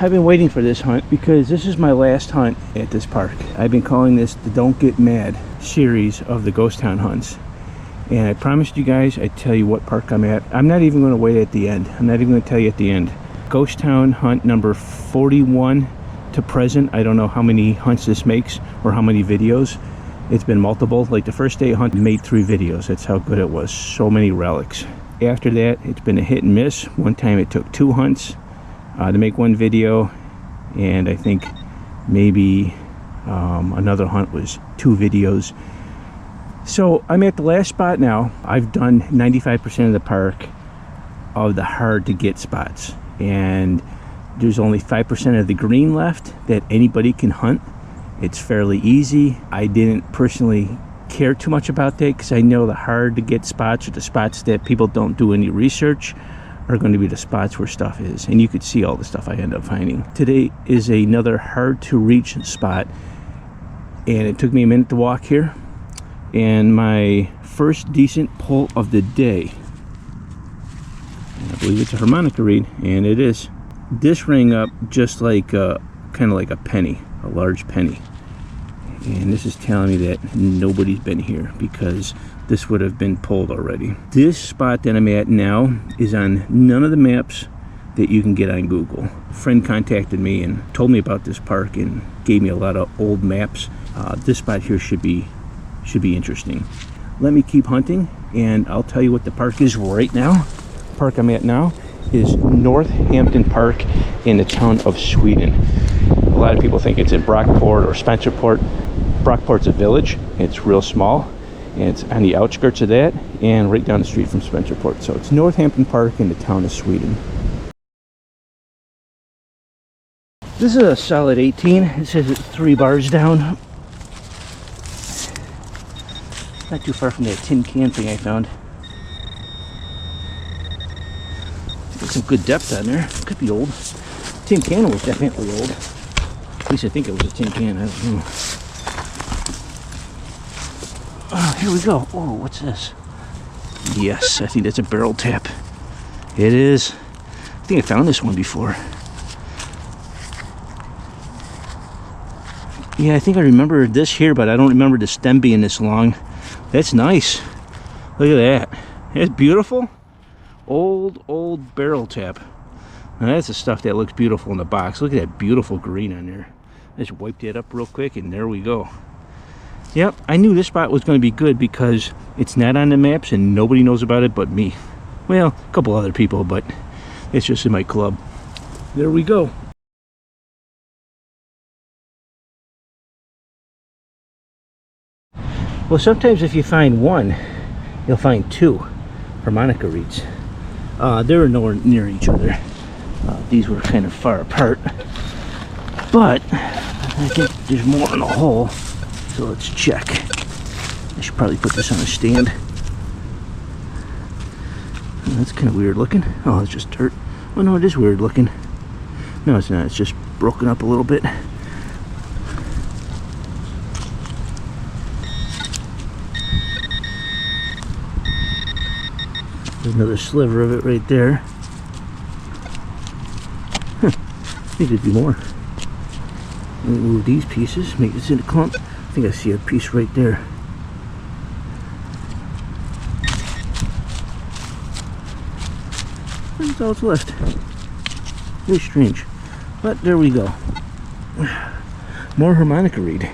I've been waiting for this hunt because this is my last hunt at this park. I've been calling this the Don't Get Mad series of the ghost town hunts. And I promised you guys I'd tell you what park I'm at. I'm not even going to wait at the end. I'm not even going to tell you at the end. Ghost town hunt number 41 to present. I don't know how many hunts this makes or how many videos. It's been multiple. Like the first day hunt made 3 videos. That's how good it was. So many relics. After that, it's been a hit and miss. One time it took 2 hunts to make 1 video, and I think maybe another hunt was 2 videos. So I'm at the last spot now. I've done 95% of the park of the hard to get spots, and there's only 5% of the green left that anybody can hunt. It's fairly easy. I didn't personally care too much about that because I know the hard to get spots, or the spots that people don't do any research, are going to be the spots where stuff is, and you could see all the stuff I end up finding. Today is another hard to reach spot, and it took me a minute to walk here, and my first decent pull of the day, and I believe it's a harmonica reed, and it is. This rang up just like kind of like a penny, a large penny, and this is telling me that nobody's been here because this would have been pulled already. This spot that I'm at now is on none of the maps that you can get on Google. A friend contacted me and told me about this park and gave me a lot of old maps. This spot here should be interesting. Let me keep hunting and I'll tell you what the park is right now. The park I'm at now is Northampton Park in the town of Sweden. A lot of people think it's in Brockport or Spencerport. Brockport's a village. It's real small, and it's on the outskirts of that and right down the street from Spencerport. So it's Northampton Park in the town of Sweden. This is a solid 18. It says it's 3 bars down. Not too far from that tin can thing I found. Got some good depth on there. Could be old. Tin can was definitely old. At least I think it was a tin can. I don't know. Oh, here we go. Oh, what's this? Yes, I think that's a barrel tap. It is. I think I found this one before. Yeah, I think I remember this here, but I don't remember the stem being this long. That's nice. Look at that. That's beautiful. Old barrel tap. Now that's the stuff that looks beautiful in the box. Look at that beautiful green on there. I just wiped it up real quick and there we go. Yep, I knew this spot was going to be good because it's not on the maps and nobody knows about it but me. Well, a couple other people, but it's just in my club. There we go. Well, sometimes if you find one, you'll find 2 harmonica reeds. They were nowhere near each other. These were kind of far apart. But I think there's more in the hole. So let's check. I should probably put this on a stand. Oh, that's kind of weird looking. Oh, it's just dirt. Oh no, it is weird looking. No, it's not. It's just broken up a little bit. There's another sliver of it right there. Huh. I think there'd be more. Let me move these pieces, make this into a clump. I think I see a piece right there. That's all that's left. Very strange. But there we go. More harmonica reed.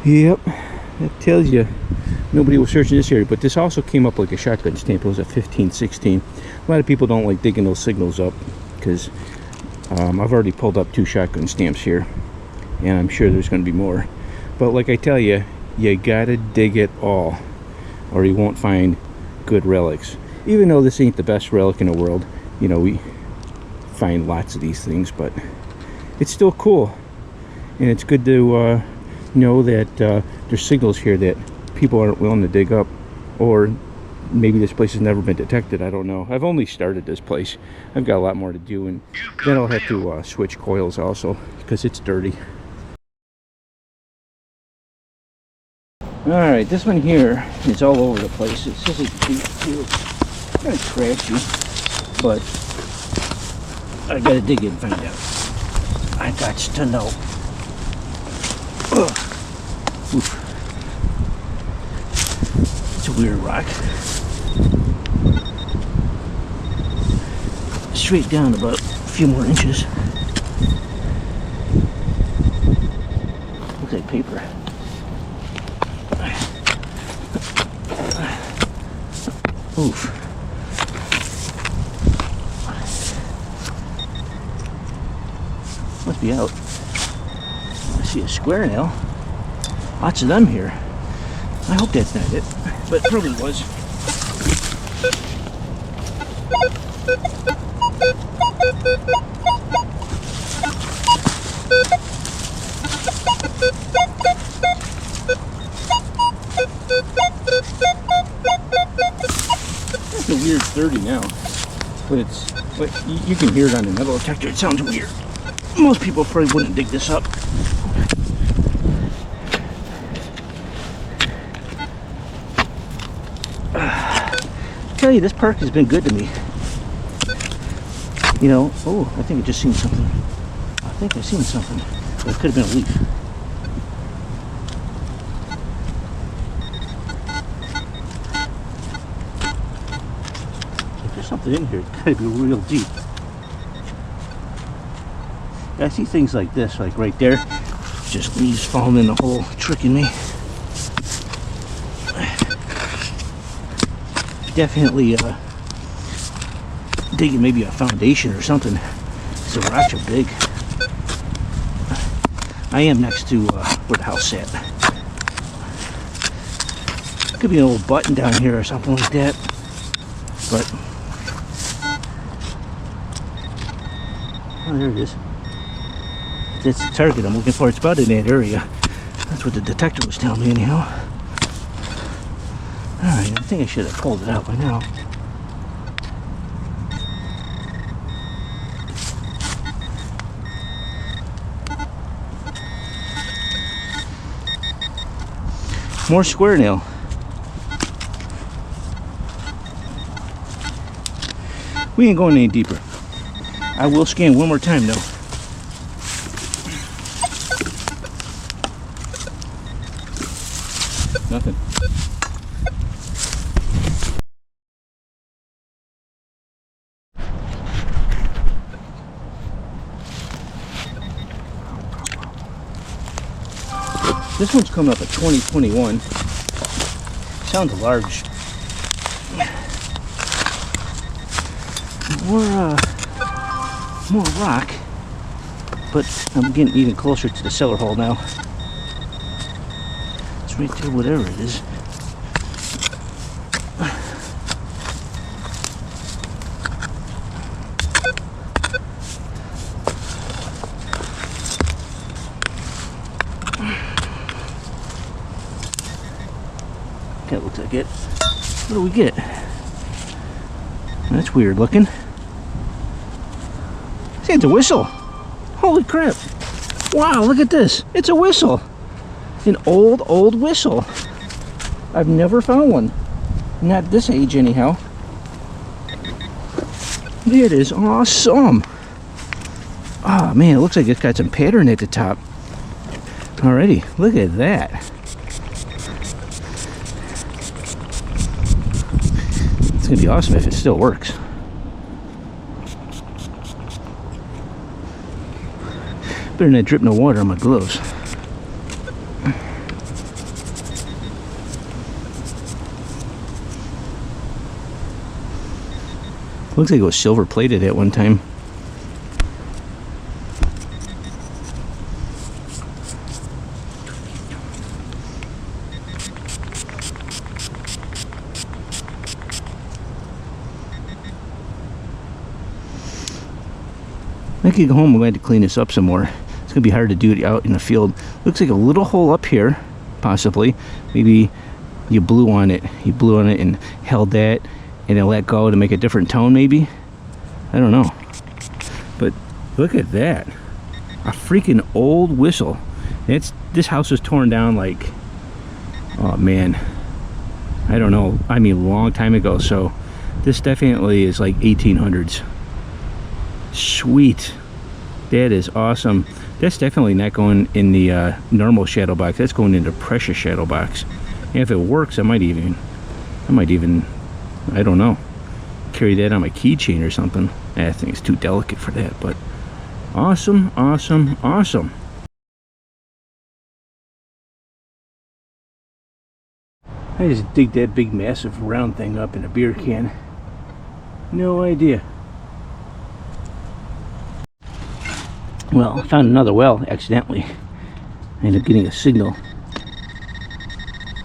Yep, that tells you nobody was searching this area, but this also came up like a shotgun stamp. It was a 1516. A lot of people don't like digging those signals up because I've already pulled up 2 shotgun stamps here, and I'm sure there's going to be more. But like I tell you, you gotta dig it all or you won't find good relics. Even though this ain't the best relic in the world, you know, we find lots of these things, but it's still cool, and it's good to know that there's signals here that people aren't willing to dig up, or maybe this place has never been detected. I don't know. I've only started this place. I've got a lot more to do, and then I'll have to switch coils also because it's dirty. Alright, this one here is all over the place. It says it's kind of trashy, but I gotta dig in and find out. I got to know. Ugh. Oof. It's a weird rock. Straight down about a few more inches. Looks like paper. Oof. Must be out. I see a square nail. Lots of them here. I hope that's not it, but it probably was. It's a weird 30 now, but you can hear it on the metal detector. It sounds weird. Most people probably wouldn't dig this up. I tell you, this park has been good to me. You know, oh, I think I just seen something. I think I've seen something. But it could have been a leaf. If there's something in here, it's gotta be real deep. I see things like this, like right there. Just leaves falling in the hole, tricking me. Definitely digging maybe a foundation or something. The rocks are big. I am next to where the house sat. Could be an old button down here or something like that. But oh, there it is. That's the target I'm looking for. It's about in that area. That's what the detector was telling me anyhow. Alright, I think I should have pulled it out by now. More square nail. We ain't going any deeper. I will scan one more time though. Nothing. This one's coming up at 2021. Sounds large. More rock, but I'm getting even closer to the cellar hole now. It's right there, whatever it is. That looks like it. What do we get? That's weird looking. See, it's a whistle. Holy crap. Wow, look at this. It's a whistle. An old whistle. I've never found one. Not this age anyhow. It is awesome. Oh man, it looks like it's got some pattern at the top. Alrighty, look at that. It's gonna be awesome if it still works. Better not drip no water on my gloves. Looks like it was silver plated at one time. I could go home. I'm going to clean this up some more. It's going to be hard to do it out in the field. Looks like a little hole up here, possibly. Maybe you blew on it. You blew on it and held that and then let go to make a different tone, maybe. I don't know. But look at that. A freaking old whistle. This house was torn down like, oh man, I don't know. I mean, a long time ago. So this definitely is like 1800s. Sweet. That is awesome. That's definitely not going in the normal shadow box. That's going into precious shadow box. And if it works, I might even, I don't know, carry that on my keychain or something. I think it's too delicate for that, but awesome, awesome, awesome. I just dig that big massive round thing up in a beer can. No idea. Well, I found another well accidentally. I ended up getting a signal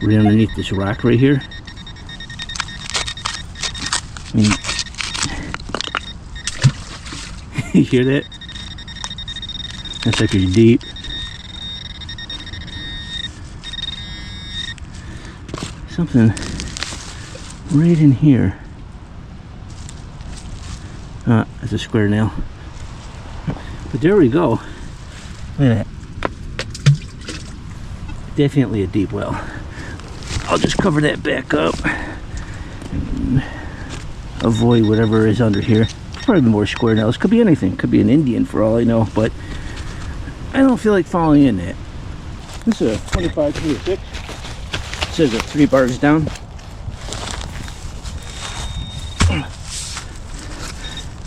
right underneath this rock right here. I mean, you hear that? That's like pretty deep. Something right in here. That's a square nail. But there we go. Look at that. Definitely a deep well. I'll just cover that back up and avoid whatever is under here. Probably more square nails. Could be anything. Could be an Indian for all I know, but I don't feel like falling in that. This is a 25-26. It says it's 3 bars down.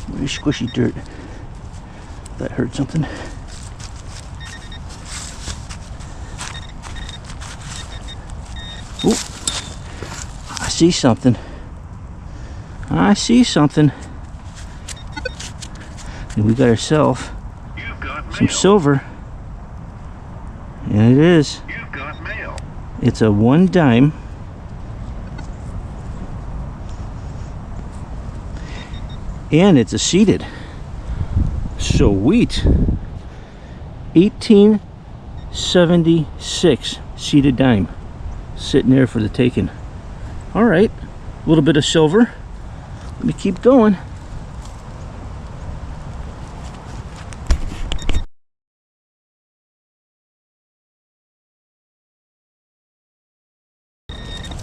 Very squishy dirt. That hurt something. Ooh, I see something. I see something. And we got ourselves some silver. And it is. You've got mail. It's a 1 dime. And it's a seated. Sweet. 1876 seated dime. Sitting there for the taking. Alright. A little bit of silver. Let me keep going.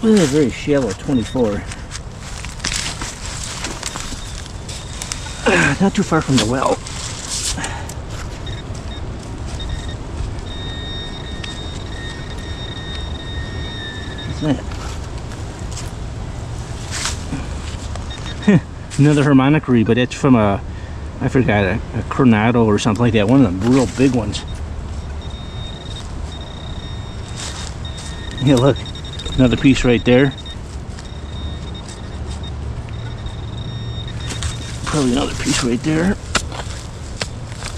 Look at that very shallow 24. Not too far from the well. What's that? Another harmonica reed, but it's from a, I forgot, a Coronado or something like that. One of them real big ones. Yeah, look. Another piece right there. Probably another piece right there.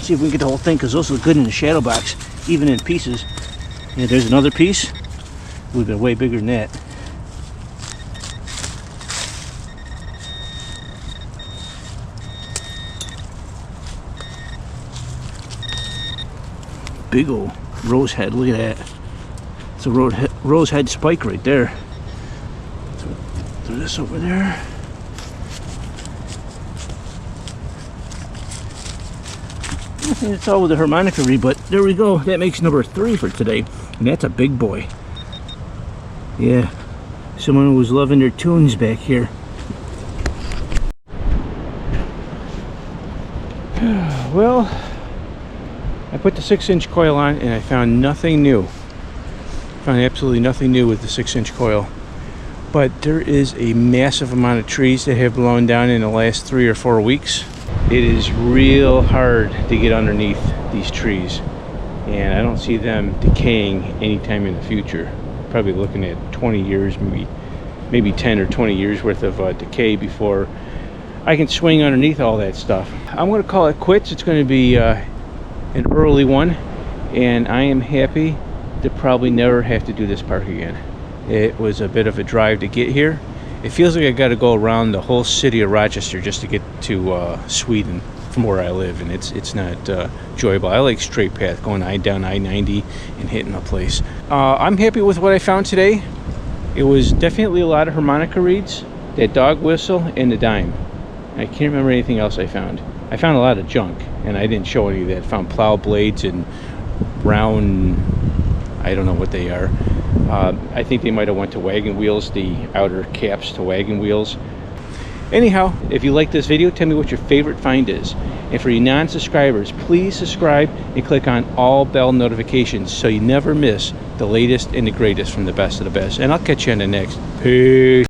See if we can get the whole thing, because those look good in the shadow box, even in pieces. Yeah, there's another piece. Would have been way bigger than that. Big old rose head, look at that. It's a rose head spike right there. Throw this over there. It's all with the harmonica reed, but there we go. That makes number 3 for today, and that's a big boy. Yeah, someone who was loving their tunes back here. Well, I put the 6-inch coil on and I found nothing new. Found absolutely nothing new with the 6-inch coil. But there is a massive amount of trees that have blown down in the last 3 or 4 weeks. It is real hard to get underneath these trees, and I don't see them decaying anytime in the future. Probably looking at 20 years, maybe 10 or 20 years worth of decay before I can swing underneath all that stuff. I'm going to call it quits. It's going to be an early one, and I am happy to probably never have to do this park again. It was a bit of a drive to get here. It feels like I got to go around the whole city of Rochester just to get to Sweden from where I live, and it's not enjoyable. I like straight path, going down I-90 and hitting the place. I'm happy with what I found today. It was definitely a lot of harmonica reeds, that dog whistle, and the dime. I can't remember anything else I found. I found a lot of junk, and I didn't show any of that. I found plow blades and round, I don't know what they are. I think they might have went to wagon wheels, the outer caps to wagon wheels. Anyhow, if you like this video, tell me what your favorite find is. And for you non-subscribers, please subscribe and click on all bell notifications so you never miss the latest and the greatest from the best of the best. And I'll catch you on the next. Peace.